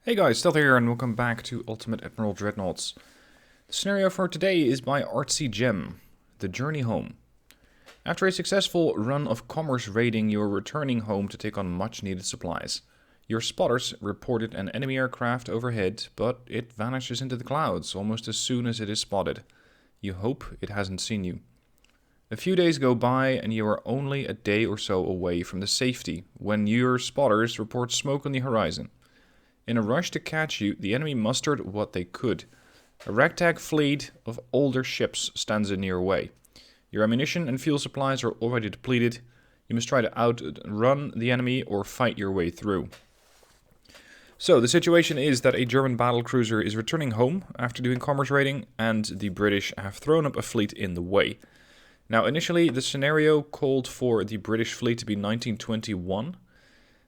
Hey guys, Stealth here and welcome back to Ultimate Admiral Dreadnoughts. The scenario for today is by Artsygem, The Journey Home. After a successful run of commerce raiding, you are returning home to take on much needed supplies. Your spotters reported an enemy aircraft overhead, but it vanishes into the clouds almost as soon as it is spotted. You hope it hasn't seen you. A few days go by and you are only a day or so away from the safety when your spotters report smoke on the horizon. In a rush to catch you, the enemy mustered what they could. A ragtag fleet of older ships stands in your way. Your ammunition and fuel supplies are already depleted. You must try to outrun the enemy or fight your way through. So, the situation is that a German battlecruiser is returning home after doing commerce raiding, and the British have thrown up a fleet in the way. Now, initially, the scenario called for the British fleet to be 1921.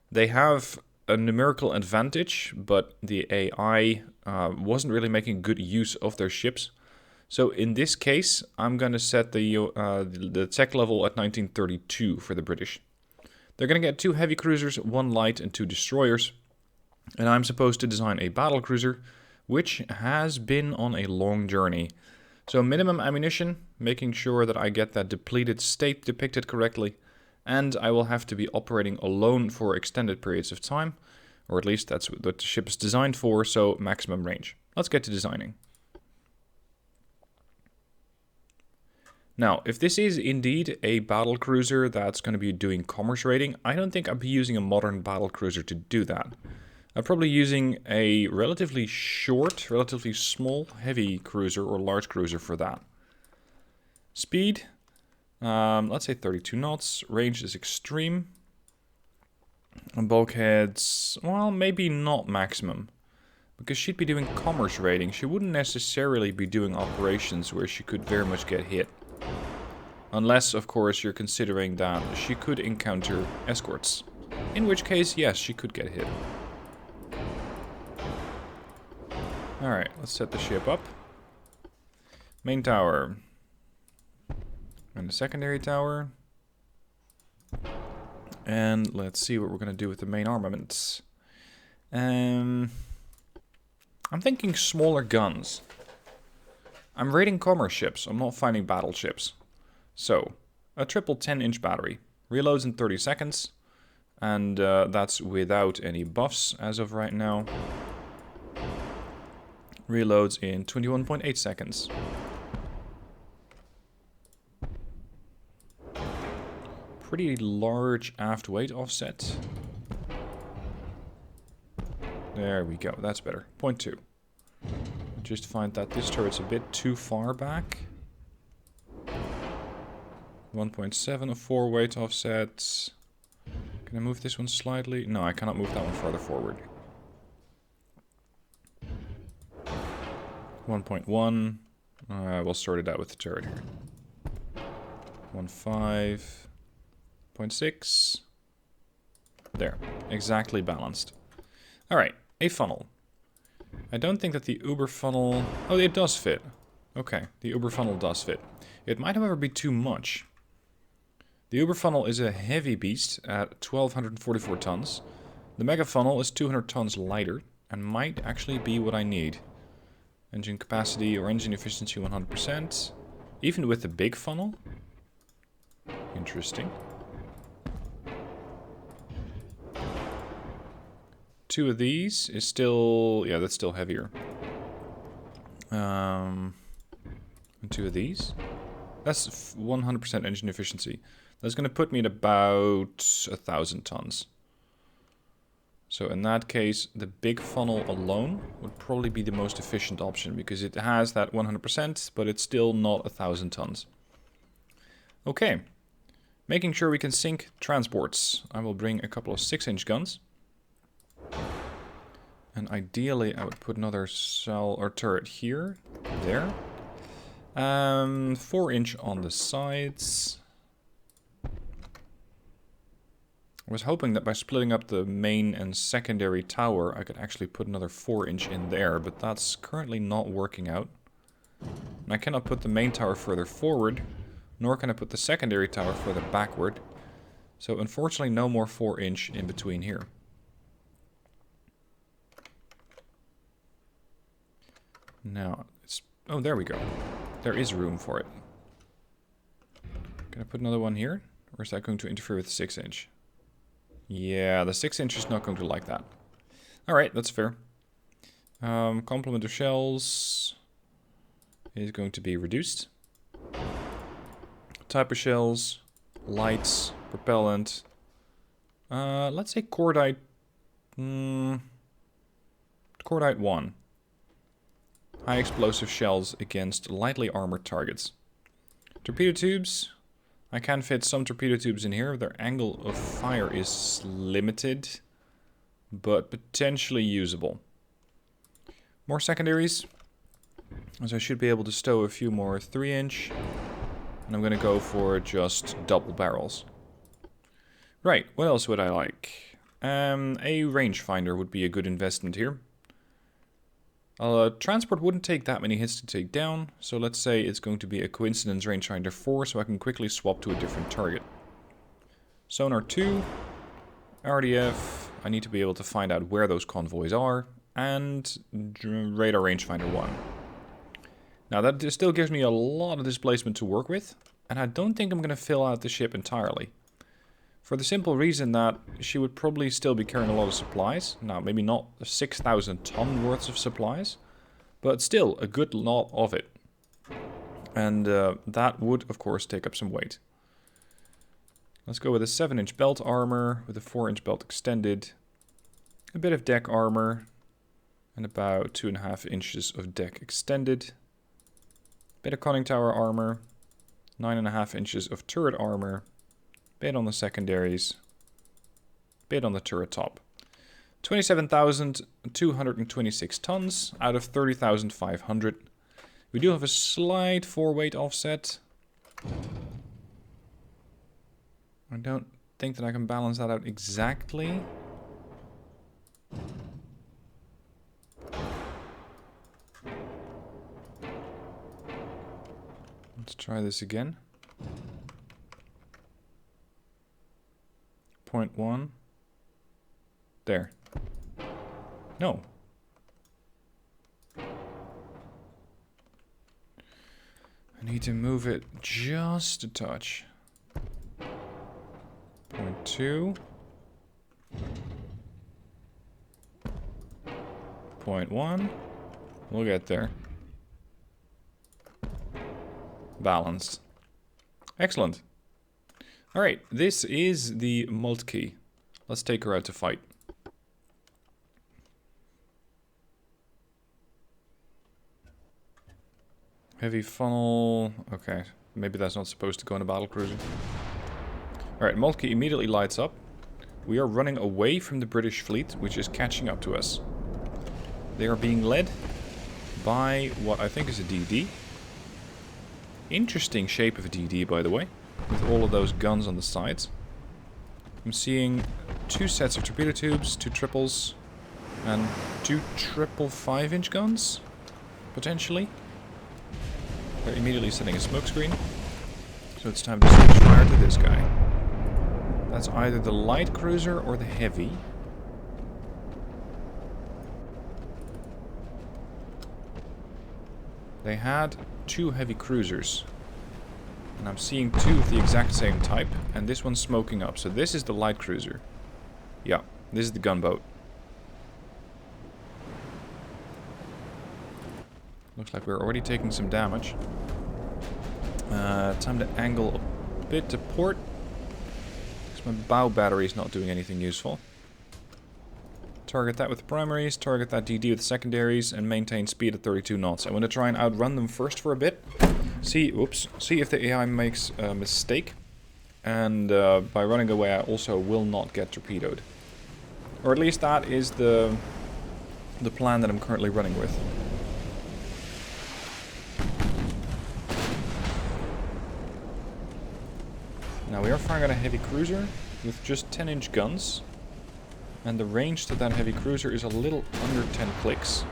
They have a numerical advantage, but the AI wasn't really making good use of their ships. So in this case, I'm going to set the tech level at 1932 for the British. They're going to get 2 heavy cruisers, 1 light and 2 destroyers. And I'm supposed to design a battlecruiser, which has been on a long journey. So minimum ammunition, making sure that I get that depleted state depicted correctly. And I will have to be operating alone for extended periods of time, or at least that's what the ship is designed for, so maximum range. Let's get to designing. Now, if this is indeed a battlecruiser that's going to be doing commerce raiding, I don't think I'll be using a modern battlecruiser to do that. I'm probably using a relatively short, relatively small, heavy cruiser or large cruiser for that. Speed. Let's say 32 knots. Range is extreme. And bulkheads, well, maybe not maximum. Because she'd be doing commerce raiding. She wouldn't necessarily be doing operations where she could very much get hit. Unless, of course, you're considering that she could encounter escorts. In which case, yes, she could get hit. Alright, let's set the ship up. Main tower. And the secondary tower. And let's see what we're going to do with the main armaments. I'm thinking smaller guns. I'm raiding commerce ships. I'm not finding battleships. So, a triple 10-inch battery. Reloads in 30 seconds. And that's without any buffs as of right now. Reloads in 21.8 seconds. Pretty large aft weight offset. There we go, that's better. 0.2. Just find that this turret's a bit too far back. 1.7 of 4 weight offset. Can I move this one slightly? No, I cannot move that one farther forward. 1.1. We'll sort it out with the turret here. 1.5. 0.6. There. Exactly balanced. Alright, a funnel. I don't think that the Uber funnel... Oh, it does fit. Okay, the Uber funnel does fit. It might, however, be too much. The Uber funnel is a heavy beast at 1,244 tons. The Mega funnel is 200 tons lighter and might actually be what I need. Engine capacity or engine efficiency 100%. Even with the big funnel. Interesting. 2 of these is still... yeah, that's still heavier. And 2 of these. That's 100% engine efficiency. That's going to put me at about 1,000 tons. So in that case, the big funnel alone would probably be the most efficient option, because it has that 100%, but it's still not 1,000 tons. Okay. Making sure we can sink transports. I will bring a couple of 6-inch guns. And ideally, I would put another cell or turret here. There. 4-inch on the sides. I was hoping that by splitting up the main and secondary tower, I could actually put another 4-inch in there, but that's currently not working out. And I cannot put the main tower further forward, nor can I put the secondary tower further backward. So unfortunately, no more 4-inch in between here. Now, it's... Oh, there we go. There is room for it. Can I put another one here? Or is that going to interfere with the 6-inch? Yeah, the 6-inch is not going to like that. Alright, that's fair. Complement of shells is going to be reduced. Type of shells, lights, propellant. Let's say cordite. Cordite 1. High explosive shells against lightly armored targets. Torpedo tubes. I can fit some torpedo tubes in here. Their angle of fire is limited, but potentially usable. More secondaries. So I should be able to stow a few more 3-inch. And I'm going to go for just double barrels. Right, what else would I like? A rangefinder would be a good investment here. Transport wouldn't take that many hits to take down, so let's say it's going to be a coincidence rangefinder 4, so I can quickly swap to a different target. Sonar 2, RDF, I need to be able to find out where those convoys are, and radar rangefinder 1. Now that still gives me a lot of displacement to work with, and I don't think I'm going to fill out the ship entirely. For the simple reason that she would probably still be carrying a lot of supplies. Now, maybe not 6,000 ton worth of supplies, but still a good lot of it. And that would, of course, take up some weight. Let's go with a 7-inch belt armor with a 4-inch belt extended. A bit of deck armor and about 2.5 inches of deck extended. Bit of conning tower armor, 9.5 inches of turret armor. Bit on the secondaries, bit on the turret top. 27,226 tons out of 30,500. We do have a slight 4-weight offset. I don't think that I can balance that out exactly. Let's try this again. 0.1. There. No. I need to move it just a touch. 0.2. 0.1. We'll get there. Balanced. Excellent. Alright, this is the Monorkin. Let's take her out to fight. Heavy funnel. Okay, maybe that's not supposed to go in a battlecruiser. Alright, Monorkin immediately lights up. We are running away from the British fleet, which is catching up to us. They are being led by what I think is a DD. Interesting shape of a DD, by the way. With all of those guns on the sides. I'm seeing 2 sets of torpedo tubes, 2 triples, and 2 triple 5-inch guns, potentially. They're immediately setting a smoke screen. So it's time to switch fire to this guy. That's either the light cruiser or the heavy. They had 2 heavy cruisers. And I'm seeing 2 of the exact same type, and this one's smoking up. So this is the light cruiser. Yeah, this is the gunboat. Looks like we're already taking some damage. Time to angle a bit to port. Because my bow battery is not doing anything useful. Target that with the primaries, target that DD with the secondaries, and maintain speed at 32 knots. I want to try and outrun them first for a bit. See if the AI makes a mistake. And by running away, I also will not get torpedoed. Or at least that is the plan that I'm currently running with. Now we are firing at a heavy cruiser with just 10-inch guns. And the range to that heavy cruiser is a little under 10 clicks.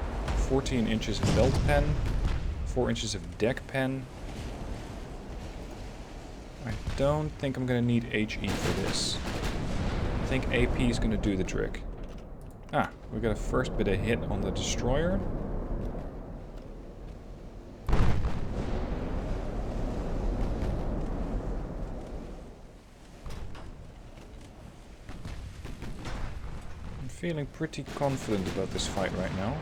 14 inches of belt pen, 4 inches of deck pen. I don't think I'm going to need HE for this. I think AP is going to do the trick. Ah, we got a first bit of hit on the destroyer. feeling pretty confident about this fight right now.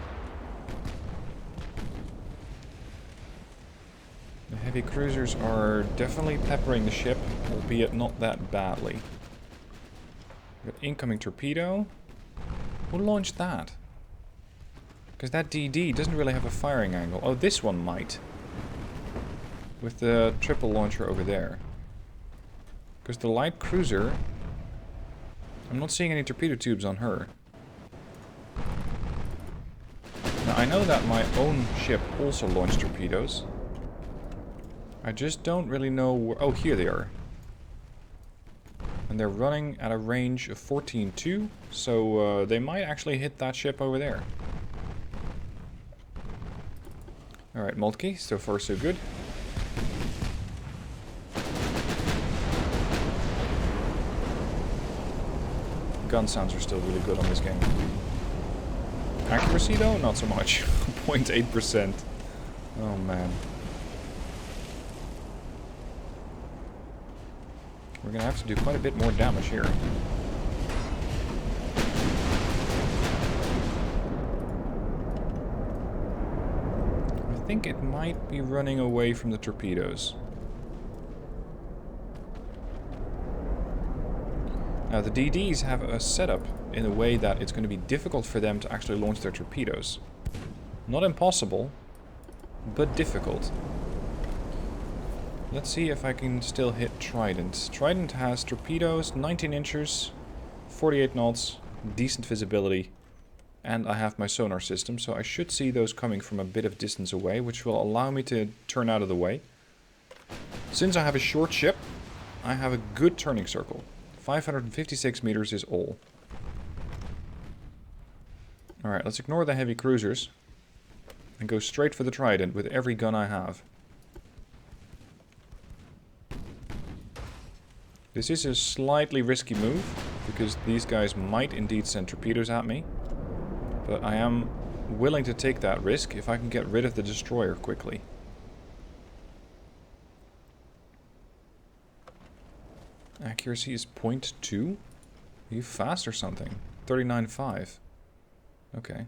The heavy cruisers are definitely peppering the ship, albeit not that badly. We've got incoming torpedo. Who launched that? Because that DD doesn't really have a firing angle. Oh, this one might. With the triple launcher over there. Because the light cruiser... I'm not seeing any torpedo tubes on her. Now, I know that my own ship also launched torpedoes. I just don't really know where... Oh, here they are. And they're running at a range of 14.2, so they might actually hit that ship over there. Alright, Moltke, so far so good. Gun sounds are still really good on this game. Accuracy though, not so much. 0.8%. Oh man. We're gonna have to do quite a bit more damage here. I think it might be running away from the torpedoes. Now the DDs have a setup in a way that it's going to be difficult for them to actually launch their torpedoes. Not impossible, but difficult. Let's see if I can still hit Trident. Trident has torpedoes, 19 inches, 48 knots, decent visibility, and I have my sonar system, so I should see those coming from a bit of distance away, which will allow me to turn out of the way. Since I have a short ship, I have a good turning circle. 556 meters is all. Alright, let's ignore the heavy cruisers and go straight for the Trident with every gun I have. This is a slightly risky move, because these guys might indeed send torpedoes at me. But I am willing to take that risk if I can get rid of the destroyer quickly. Accuracy is 0.2? Are you fast or something? 39.5. Okay.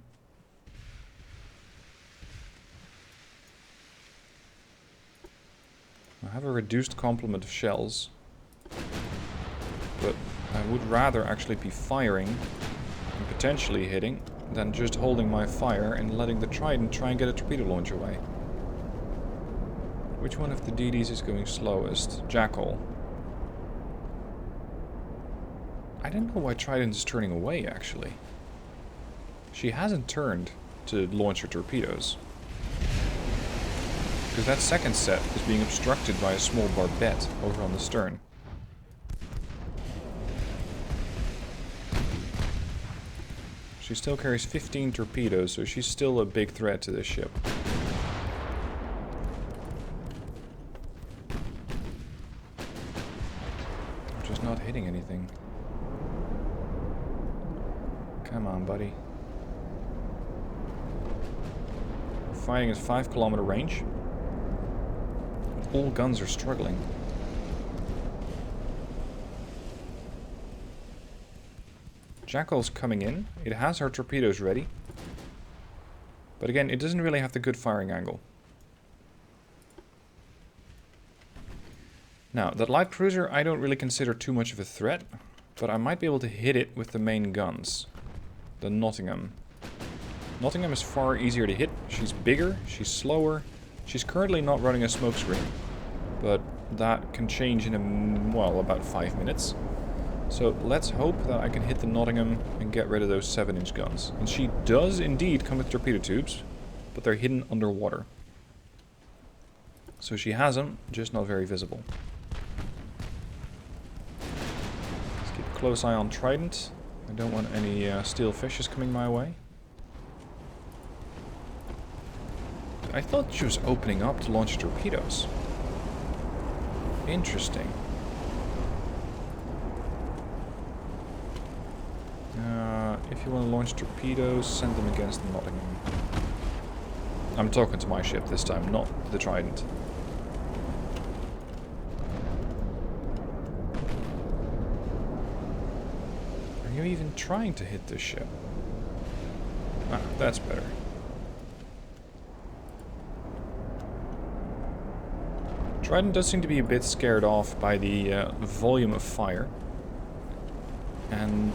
I have a reduced complement of shells. But I would rather actually be firing and potentially hitting than just holding my fire and letting the Trident try and get a torpedo launch away. Which one of the DDs is going slowest? Jackal. I don't know why Trident is turning away, actually. She hasn't turned to launch her torpedoes. Because that second set is being obstructed by a small barbette over on the stern. She still carries 15 torpedoes, so she's still a big threat to this ship. I'm just not hitting anything. Come on, buddy. We're fighting at 5-kilometer range. All guns are struggling. Jackal's coming in. It has her torpedoes ready. But again, it doesn't really have the good firing angle. Now, that light cruiser I don't really consider too much of a threat, but I might be able to hit it with the main guns. The Nottingham. Nottingham is far easier to hit. She's bigger, she's slower. She's currently not running a smokescreen, but that can change in well, about 5 minutes. So let's hope that I can hit the Nottingham and get rid of those 7-inch guns. And she does indeed come with torpedo tubes, but they're hidden underwater. So she has them, just not very visible. Let's keep a close eye on Trident. I don't want any steel fishes coming my way. I thought she was opening up to launch torpedoes. Interesting. If you want to launch torpedoes, send them against the Nottingham. I'm talking to my ship this time, not the Trident. Are you I'm even trying to hit this ship. Ah, that's better. Trident does seem to be a bit scared off by the volume of fire. And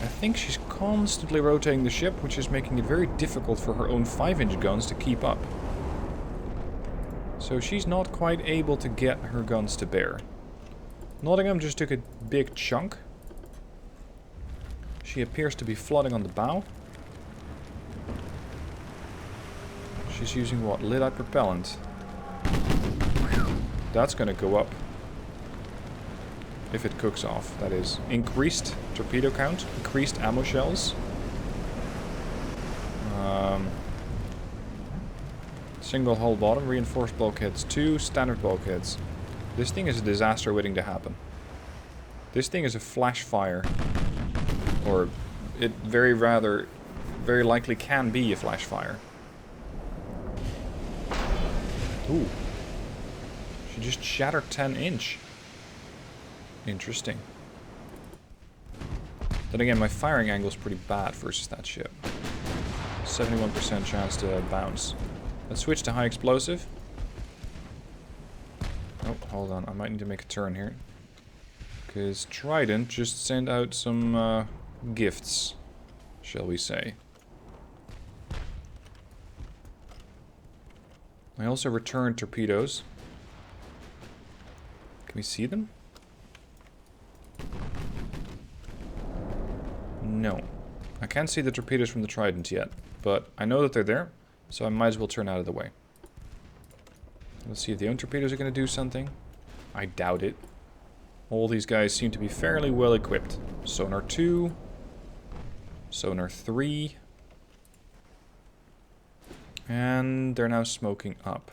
I think she's constantly rotating the ship, which is making it very difficult for her own 5-inch guns to keep up. So she's not quite able to get her guns to bear. Nottingham just took a big chunk. She appears to be flooding on the bow. She's using what? Lyddite propellant. That's gonna go up. If it cooks off, that is. Increased torpedo count, increased ammo shells. Single hull bottom, reinforced bulkheads 2, standard bulkheads. This thing is a disaster waiting to happen. This thing is a flash fire. Or it very likely can be a flash fire. Ooh. She just shattered 10-inch. Interesting. Then again, my firing angle is pretty bad versus that ship. 71% chance to bounce. Let's switch to high explosive. Oh, hold on. I might need to make a turn here. Because Trident just sent out some gifts, shall we say. I also returned torpedoes. Can we see them? No. I can't see the torpedoes from the Trident yet, but I know that they're there, so I might as well turn out of the way. Let's see if the own torpedoes are going to do something. I doubt it. All these guys seem to be fairly well equipped. Sonar 2. Sonar 3. And they're now smoking up.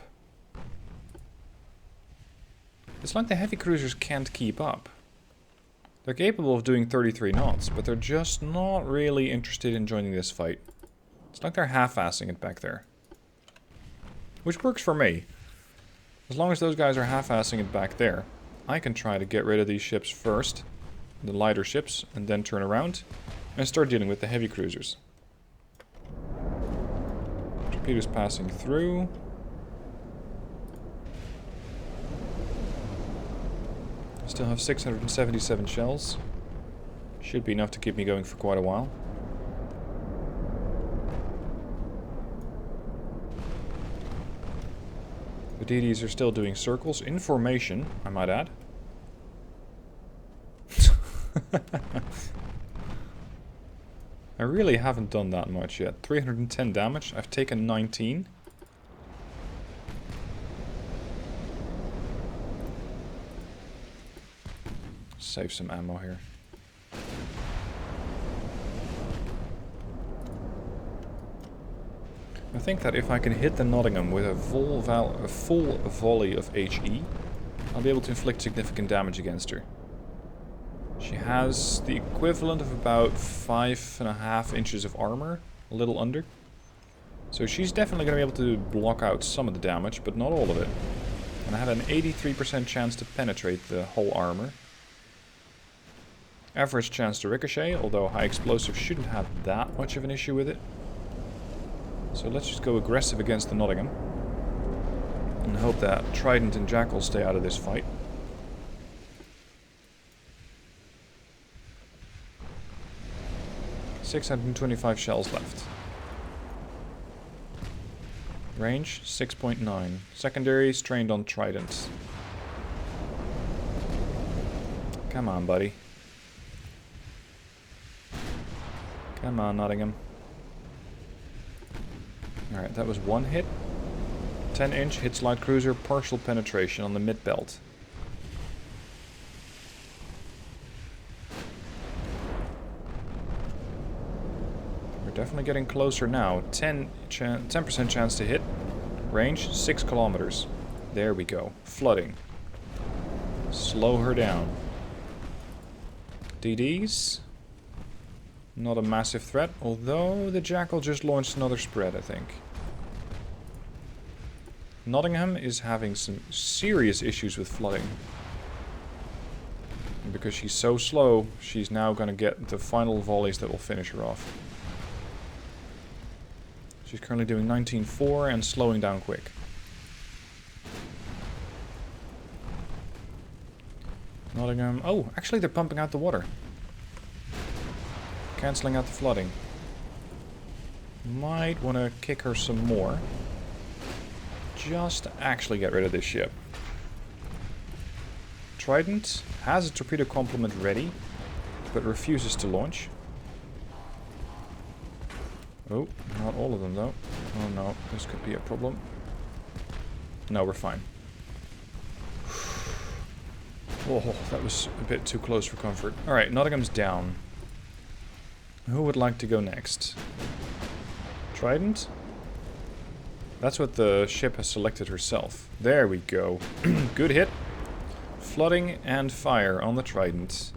It's like the heavy cruisers can't keep up. They're capable of doing 33 knots, but they're just not really interested in joining this fight. It's like they're half-assing it back there. Which works for me. As long as those guys are half-assing it back there, I can try to get rid of these ships first, the lighter ships, and then turn around and start dealing with the heavy cruisers. Torpedoes passing through. Still have 677 shells. Should be enough to keep me going for quite a while. The DDs are still doing circles, in formation, I might add. I really haven't done that much yet. 310 damage, I've taken 19. Save some ammo here. I think that if I can hit the Nottingham with a full volley of HE, I'll be able to inflict significant damage against her. She has the equivalent of about 5.5 inches of armor, a little under. So she's definitely going to be able to block out some of the damage, but not all of it. And I had an 83% chance to penetrate the whole armor. Average chance to ricochet, although high explosive shouldn't have that much of an issue with it. So let's just go aggressive against the Nottingham. And hope that Trident and Jackal stay out of this fight. .625 shells left. Range 6.9. Secondaries trained on Trident. Come on, buddy. Come on, Nottingham. Alright, that was one hit. 10-inch hits light cruiser, partial penetration on the mid-belt. We're definitely getting closer now. 10% chance to hit. Range 6 kilometers. There we go. Flooding. Slow her down. DDs. Not a massive threat, although the Jackal just launched another spread, I think. Nottingham is having some serious issues with flooding. because she's so slow, she's now going to get the final volleys that will finish her off. She's currently doing 19.4 and slowing down quick. Nottingham. Oh, actually they're pumping out the water. Cancelling out the flooding. Might want to kick her some more. Just to actually get rid of this ship. Trident has a torpedo complement ready, but refuses to launch. Oh, not all of them though. Oh no, this could be a problem. No, we're fine. Oh, that was a bit too close for comfort. Alright, Nottingham's down. Who would like to go next? Trident? That's what the ship has selected herself. There we go. Good hit. Flooding and fire on the Trident.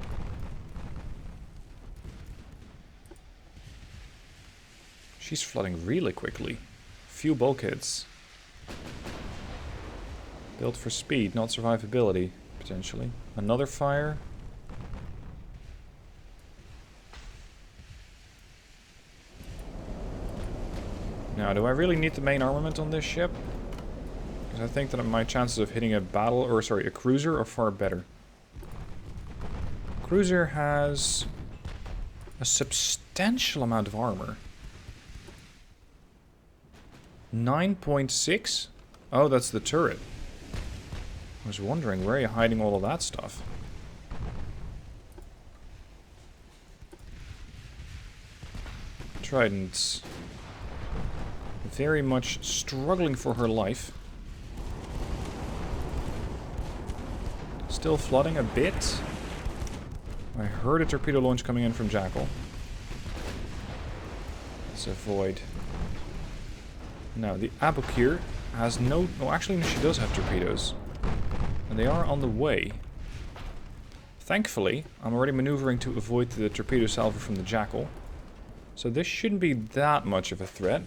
She's flooding really quickly. Few bulkheads. Built for speed, not survivability, potentially. Another fire. Now, do I really need the main armament on this ship? Because I think that my chances of hitting a a cruiser are far better. Cruiser has a substantial amount of armor. 9.6? Oh, that's the turret. I was wondering, where are you hiding all of that stuff? Tridents. Very much struggling for her life. Still flooding a bit. I heard a torpedo launch coming in from Jackal. Let's avoid. Now, the Abukir has no... Oh, actually, she does have torpedoes. And they are on the way. Thankfully, I'm already maneuvering to avoid the torpedo salvo from the Jackal. So this shouldn't be that much of a threat.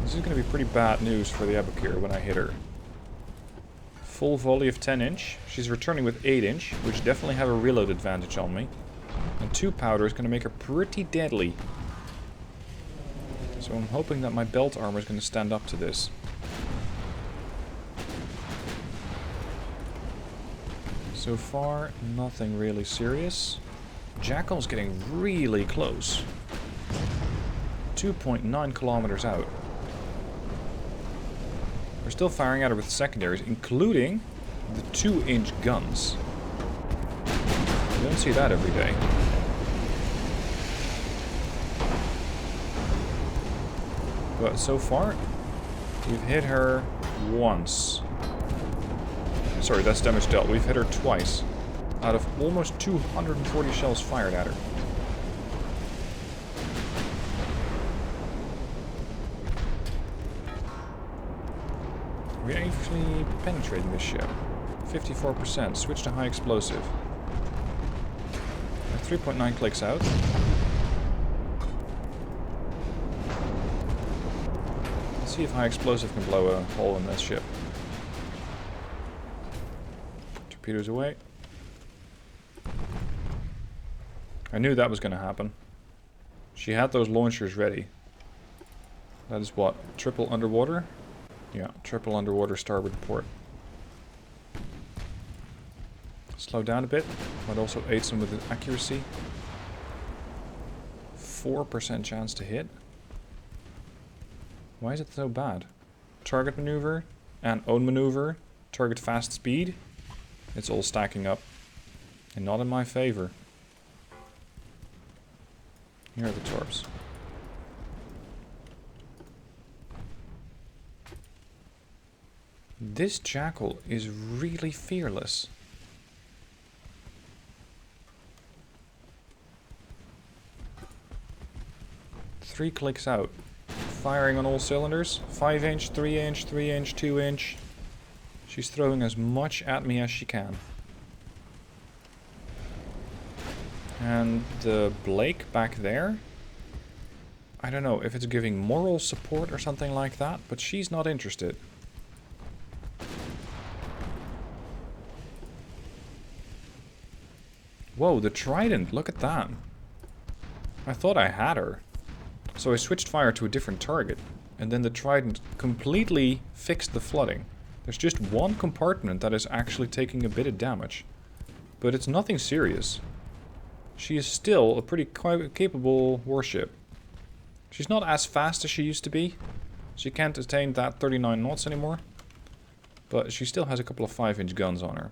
This is going to be pretty bad news for the Abukir when I hit her. Full volley of 10-inch. She's returning with 8-inch, which definitely have a reload advantage on me. And 2 powder is going to make her pretty deadly. So I'm hoping that my belt armor is going to stand up to this. So far, nothing really serious. Jackal's getting really close. 2.9 kilometers out. We're still firing at her with secondaries, including the 2-inch guns. You don't see that every day. But so far, we've hit her once. Sorry, that's damage dealt. We've hit her twice. Out of almost 240 shells fired at her. We're actually penetrating this ship. 54%. Switch to high explosive. 3.9 clicks out. Let's see if high explosive can blow a hole in this ship. Torpedoes away. I knew that was going to happen. She had those launchers ready. That is what? Triple underwater? Yeah, triple underwater starboard port. Slow down a bit. Might also aid some with the accuracy. 4% chance to hit. Why is it so bad? Target maneuver and own maneuver. Target fast speed. It's all stacking up. And not in my favor. Here are the torps. This Jackal is really fearless. Three clicks out. Firing on all cylinders. 5-inch, 3-inch, 3-inch, 2-inch. She's throwing as much at me as she can. And the Blake back there I don't know if it's giving moral support or something like that, but she's not interested. Whoa, the trident, look at that. I thought I had her. So I switched fire to a different target. And then the trident completely fixed the flooding. There's just one compartment that is actually taking a bit of damage. But it's nothing serious. She is still a pretty capable warship. She's not as fast as she used to be. She can't attain that 39 knots anymore. But she still has a couple of 5-inch guns on her.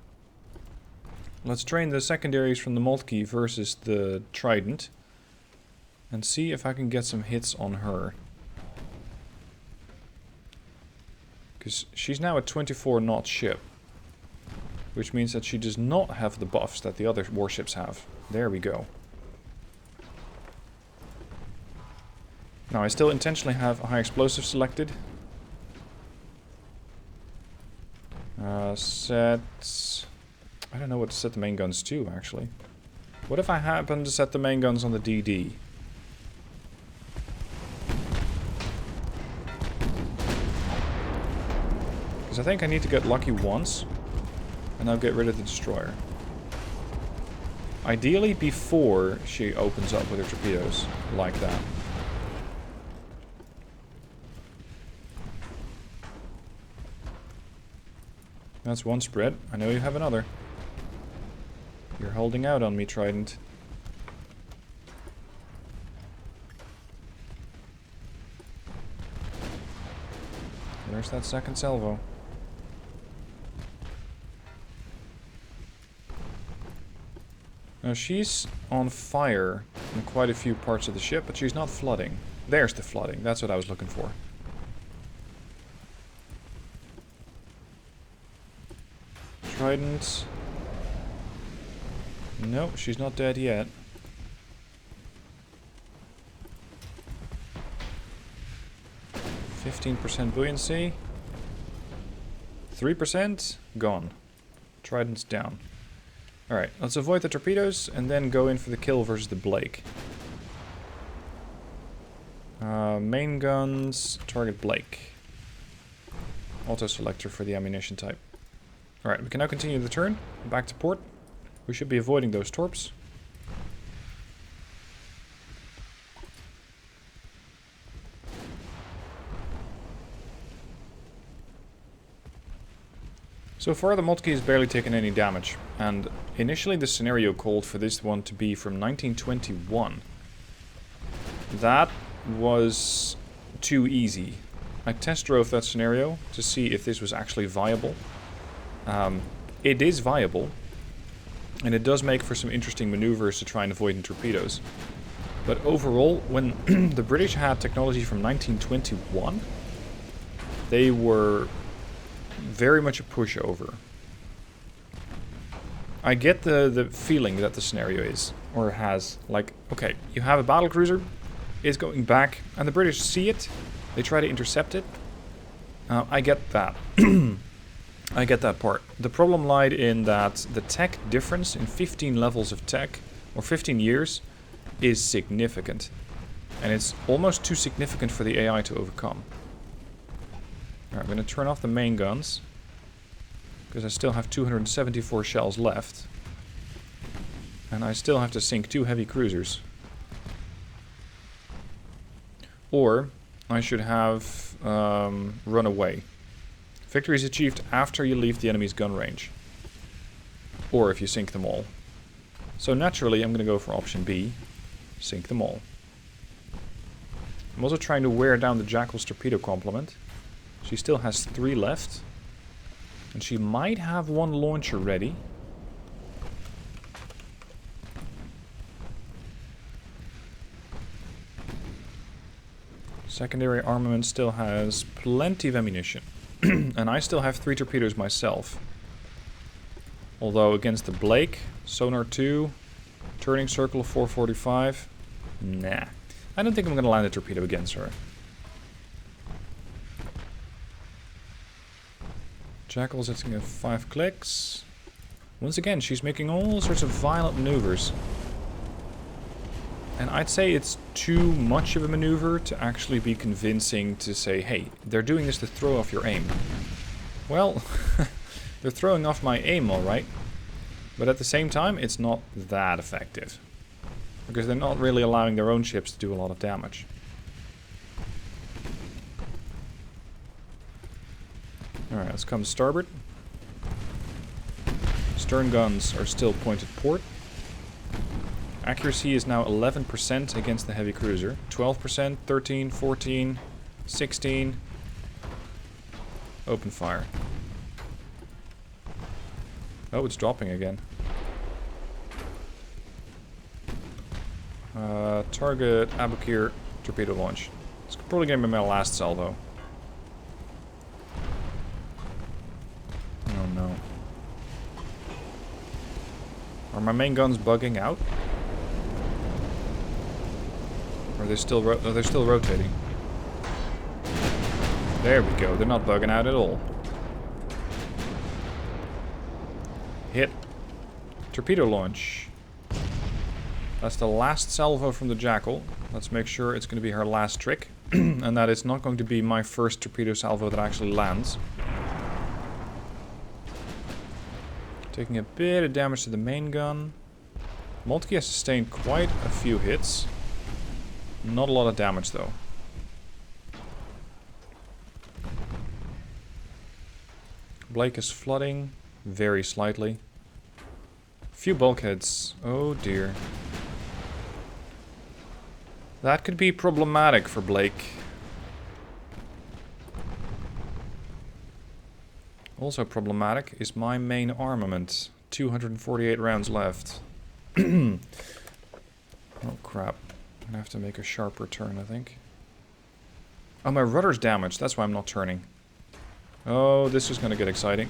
Let's train the secondaries from the Moltke versus the Trident. And see if I can get some hits on her. Because she's now a 24 knot ship. Which means that she does not have the buffs that the other warships have. There we go. Now I still intentionally have a high explosive selected. I don't know what to set the main guns to, actually. What if I happen to set the main guns on the DD? Because I think I need to get lucky once. And I'll get rid of the destroyer. Ideally before she opens up with her torpedoes. Like that. That's one spread. I know you have another. You're holding out on me, Trident. There's that second salvo. Now she's on fire in quite a few parts of the ship, but she's not flooding. There's the flooding. That's what I was looking for. Trident. No, she's not dead yet. %15 buoyancy. 3% gone. Trident's down. Alright, let's avoid the torpedoes and then go in for the kill versus the Blake. Main guns, target Blake. Auto selector for the ammunition type. Alright, we can now continue the turn. Back to port. We should be avoiding those torps. So far the Moltke has barely taken any damage, and initially the scenario called for this one to be from 1921. That was too easy. I test drove that scenario to see if this was actually viable. It is viable, and it does make for some interesting maneuvers to try and avoid torpedoes. But overall, when the British had technology from 1921, they were very much a pushover. I get the feeling that the scenario is, or has, like, okay, you have a battlecruiser, it's going back, and the British see it, they try to intercept it. I get that. I get that part. The problem lied in that the tech difference in 15 levels of tech, or 15 years, is significant. And it's almost too significant for the AI to overcome. Alright, I'm going to turn off the main guns. Because I still have 274 shells left. And I still have to sink 2 heavy cruisers. Or I should have run away. Victory is achieved after you leave the enemy's gun range. Or if you sink them all. So naturally I'm going to go for option B. Sink them all. I'm also trying to wear down the Jackal's torpedo complement. She still has 3 left. And she might have 1 launcher ready. Secondary armament still has plenty of ammunition. And I still have 3 torpedoes myself. Although against the Blake, sonar 2, turning circle of 445, nah. I don't think I'm going to land a torpedo against her. Jackal's hitting at 5 clicks. Once again, she's making all sorts of violent maneuvers. And I'd say it's too much of a maneuver to actually be convincing to say, hey, they're doing this to throw off your aim. Well, they're throwing off my aim, alright. But at the same time, it's not that effective. Because they're not really allowing their own ships to do a lot of damage. Alright, let's come to starboard. Stern guns are still pointed port. Accuracy is now 11% against the heavy cruiser. 12%, 13, 14, 16. Open fire. Oh, it's dropping again. Target Abukir torpedo launch. It's probably going to be my last salvo. Oh no. Are my main guns bugging out? Or are they still they're still rotating? There we go. They're not bugging out at all. Hit. Torpedo launch. That's the last salvo from the Jackal. Let's make sure it's going to be her last trick. And that it's not going to be my first torpedo salvo that actually lands. Taking a bit of damage to the main gun. Moltke has sustained quite a few hits. Not a lot of damage though. Blake is flooding very slightly. Few bulkheads. Oh dear. That could be problematic for Blake. Also problematic is my main armament. 248 rounds left. Oh crap. I'm gonna have to make a sharper turn, I think. Oh, my rudder's damaged. That's why I'm not turning. Oh, this is gonna get exciting.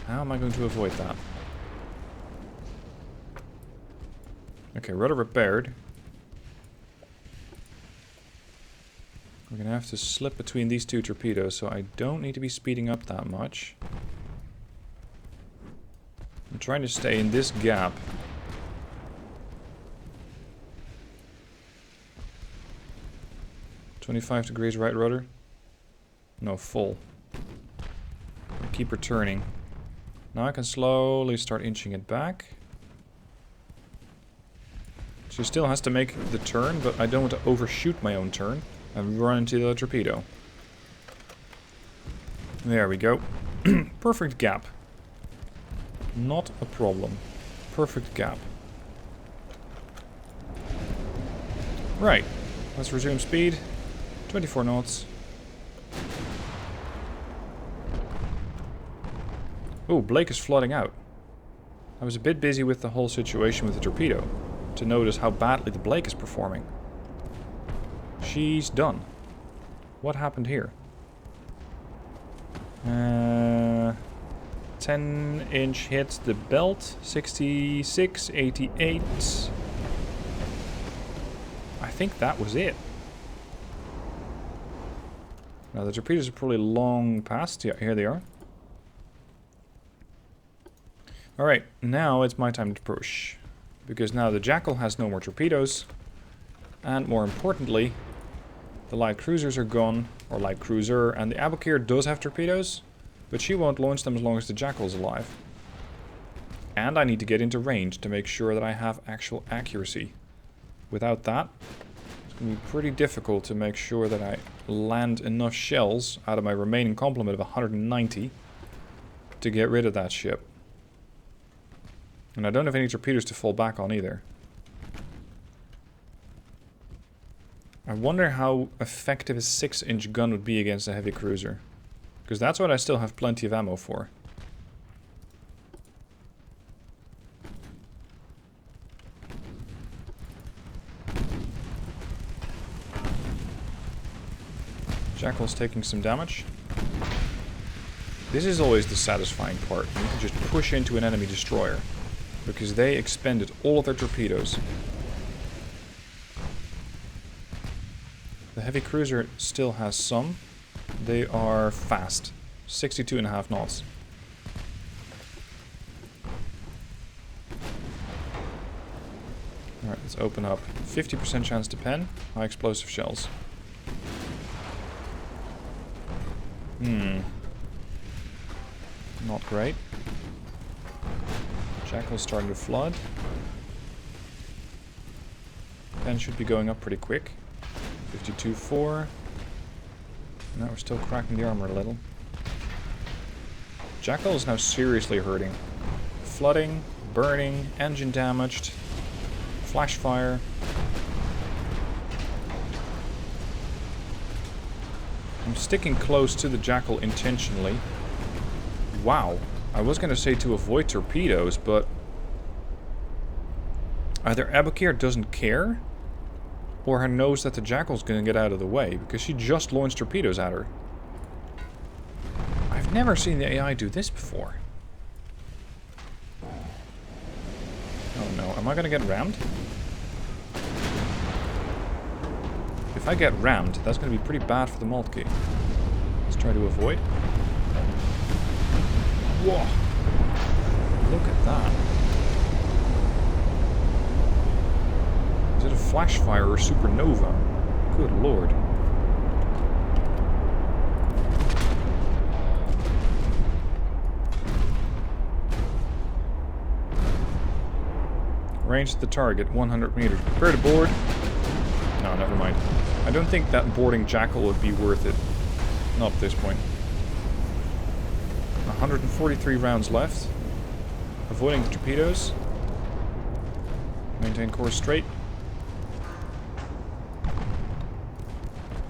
How am I going to avoid that? Okay, rudder repaired. We're gonna have to slip between these two torpedoes, so I don't need to be speeding up that much. I'm trying to stay in this gap. $25 right rudder. No, full. Keep returning. Now I can slowly start inching it back. She still has to make the turn, but I don't want to overshoot my own turn and run into the torpedo. There we go. Perfect gap. Not a problem. Perfect gap. Right. Let's resume speed. 24 knots. Oh, Blake is flooding out. I was a bit busy with the whole situation with the torpedo to notice how badly the Blake is performing. She's done. What happened here? 10-inch hits the belt. 66, 88. I think that was it. Now the torpedoes are probably long past. Yeah, here they are. Alright, now it's my time to push. Because now the Jackal has no more torpedoes. And more importantly, the light cruisers are gone. Or light cruiser. And the Abukir does have torpedoes. But she won't launch them as long as the Jackal's alive. And I need to get into range to make sure that I have actual accuracy. Without that, it's going to be pretty difficult to make sure that I land enough shells out of my remaining complement of 190 to get rid of that ship. And I don't have any torpedoes to fall back on either. I wonder how effective a 6-inch gun would be against a heavy cruiser. Because that's what I still have plenty of ammo for. Jackal's taking some damage. This is always the satisfying part. You can just push into an enemy destroyer. Because they expended all of their torpedoes. The heavy cruiser still has some. They are fast. 62.5 knots. Alright, let's open up. 50% chance to pen. High explosive shells. Not great. Jackal's starting to flood. Pen should be going up pretty quick. 52-4. Now we're still cracking the armor a little. Jackal is now seriously hurting. Flooding, burning, engine damaged, flash fire. I'm sticking close to the Jackal intentionally. Wow, I was gonna say to avoid torpedoes, but either Abakir doesn't care, or her knows that the Jackal's gonna get out of the way, because she just launched torpedoes at her. I've never seen the AI do this before. Oh no, am I gonna get rammed? If I get rammed, that's gonna be pretty bad for the Monorkin. Let's try to avoid. Whoa! Look at that. Is it a flash fire or a supernova? Good lord. Range to the target, 100 meters. Prepare to board. No, never mind. I don't think that boarding Jackal would be worth it. Not at this point. 143 rounds left. Avoiding the torpedoes. Maintain course straight.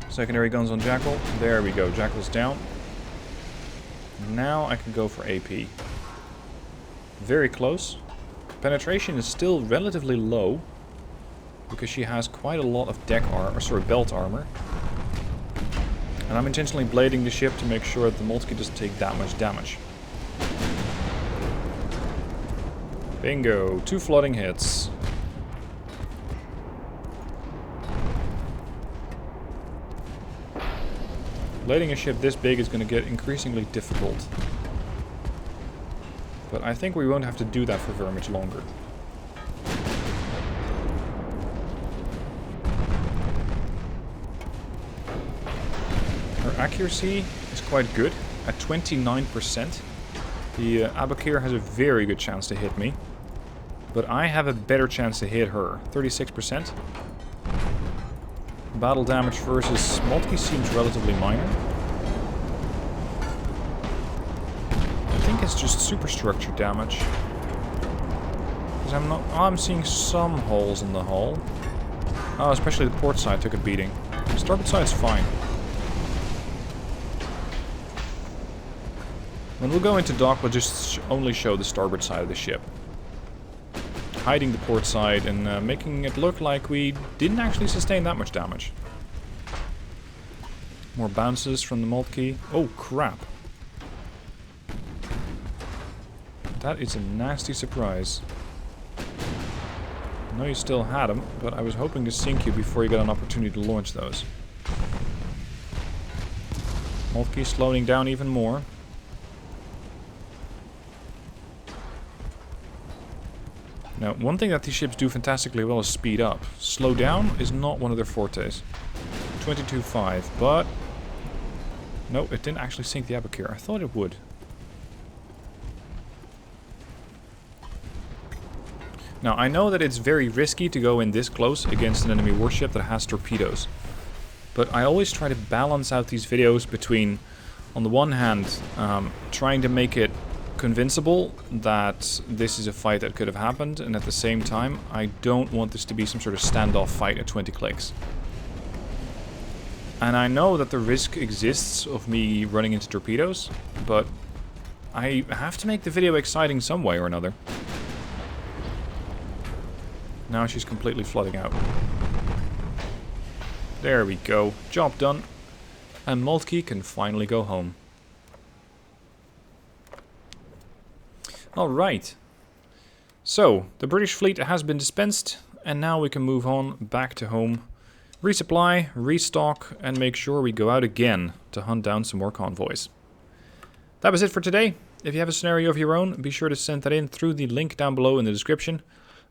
Secondary guns on Jackal. There we go. Jackal's down. Now I can go for AP. Very close. Penetration is still relatively low, because she has quite a lot of belt armor. And I'm intentionally blading the ship to make sure that the Monorkin doesn't take that much damage. Bingo! 2 flooding hits. Blading a ship this big is going to get increasingly difficult. But I think we won't have to do that for very much longer. Her accuracy is quite good, at 29%. The Abakir has a very good chance to hit me. But I have a better chance to hit her, 36%. Battle damage versus Monorkin seems relatively minor. I think it's just superstructure damage. Because I'm seeing some holes in the hull. Oh, especially the port side took a beating. The starboard side's fine. When we'll go into dock, we'll just only show the starboard side of the ship. Hiding the port side and making it look like we didn't actually sustain that much damage. More bounces from the Monorkin. Oh crap. That is a nasty surprise. I know you still had them, but I was hoping to sink you before you got an opportunity to launch those. Monorkin slowing down even more. Now, one thing that these ships do fantastically well is speed up. Slow down is not one of their fortes. 22.5, but... no, it didn't actually sink the Abakir. I thought it would. Now, I know that it's very risky to go in this close against an enemy warship that has torpedoes. But I always try to balance out these videos between, on the one hand, trying to make it convincible that this is a fight that could have happened, and at the same time, I don't want this to be some sort of standoff fight at 20 clicks. And I know that the risk exists of me running into torpedoes, but I have to make the video exciting some way or another. Now she's completely flooding out. There we go. Job done. And Monorkin can finally go home. Alright. So, the British fleet has been dispensed, and now we can move on back to home. Resupply, restock, and make sure we go out again to hunt down some more convoys. That was it for today. If you have a scenario of your own, be sure to send that in through the link down below in the description.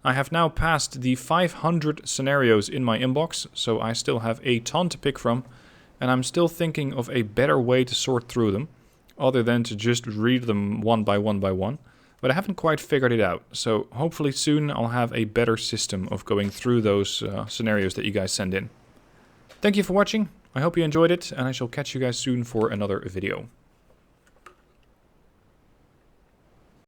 I have now passed the 500 scenarios in my inbox, so I still have a ton to pick from, and I'm still thinking of a better way to sort through them, other than to just read them one by one by one. But I haven't quite figured it out, so hopefully soon I'll have a better system of going through those scenarios that you guys send in. Thank you for watching, I hope you enjoyed it, and I shall catch you guys soon for another video.